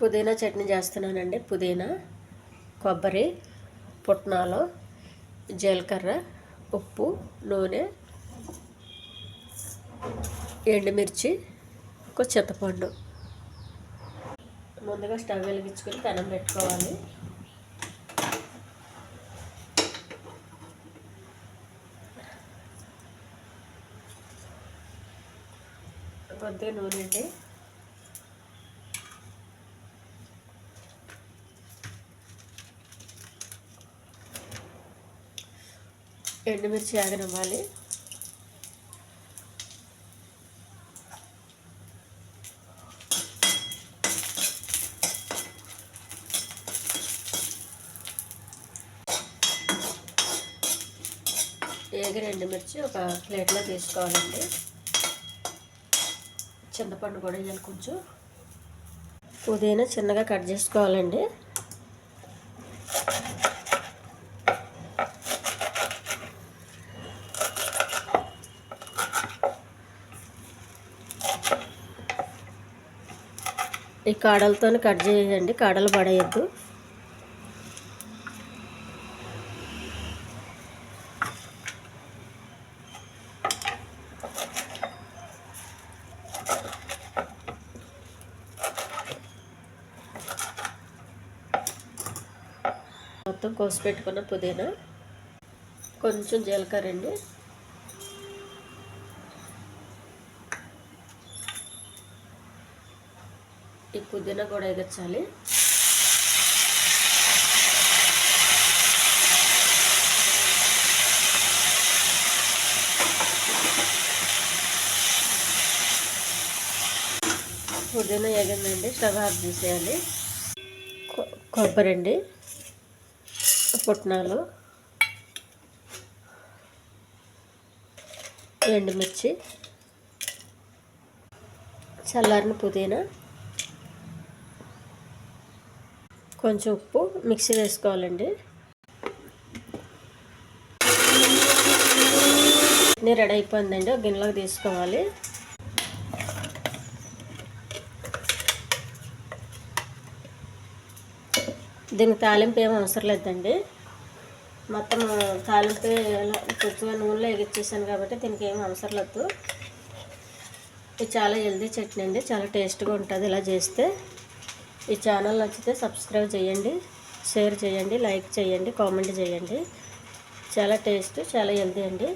పుదీనా చట్నీ చేస్తున్నానండి. పుదీనా, కొబ్బరి, పుట్నాలు, జీలకర్ర, ఉప్పు, నూనె, ఎండుమిర్చి, ఒక చింతపండు. ముందుగా స్టవ్ వెలిగించుకొని పెనం పెట్టుకోవాలి. కొద్దిగా నూనె అండి. ఎండుమిర్చి ఆగనివ్వాలి. ఏగిన ఎండుమిర్చి ఒక ప్లేట్లో తీసుకోవాలండి. చింతపండు కూడా వేయాలి కొంచెం. పుదీనా చిన్నగా కట్ చేసుకోవాలండి. ఈ కాడలతో కట్ చేయండి, కాడలు పడేయద్దు. మొత్తం కోసి పెట్టుకున్న పుదీనా, కొంచెం జీలకర్ర అండి, ఈ పుదీనా కూడా ఎగర్చాలి. పుదీనా ఎగిందండి, స్టవ్ ఆఫ్ చేసేయాలి. కొబ్బరి అండి, పుట్నాలు, ఎండుమిర్చి, చల్లారిన పుదీనా, కొంచెం ఉప్పు, మిక్సీ వేసుకోవాలండి. చట్నీ రెడీ అయిపోయిందండి. ఒక గిన్నెలోకి తీసుకోవాలి. దీనికి తాలింపు ఏం అవసరం లేదండి. మొత్తం తాలింపు కొంచెం నూనెలో ఎగిచ్చేసాను కాబట్టి దీనికి ఏం అవసరం లేదు. ఇది చాలా హెల్దీ చట్నీ అండి, చాలా టేస్ట్గా ఉంటుంది ఇలా చేస్తే. ఈ ఛానల్ నచ్చితే సబ్స్క్రైబ్ చేయండి, షేర్ చేయండి, లైక్ చేయండి, కామెంట్ చేయండి. చాలా టేస్ట్, చాలా హెల్దీ అండి.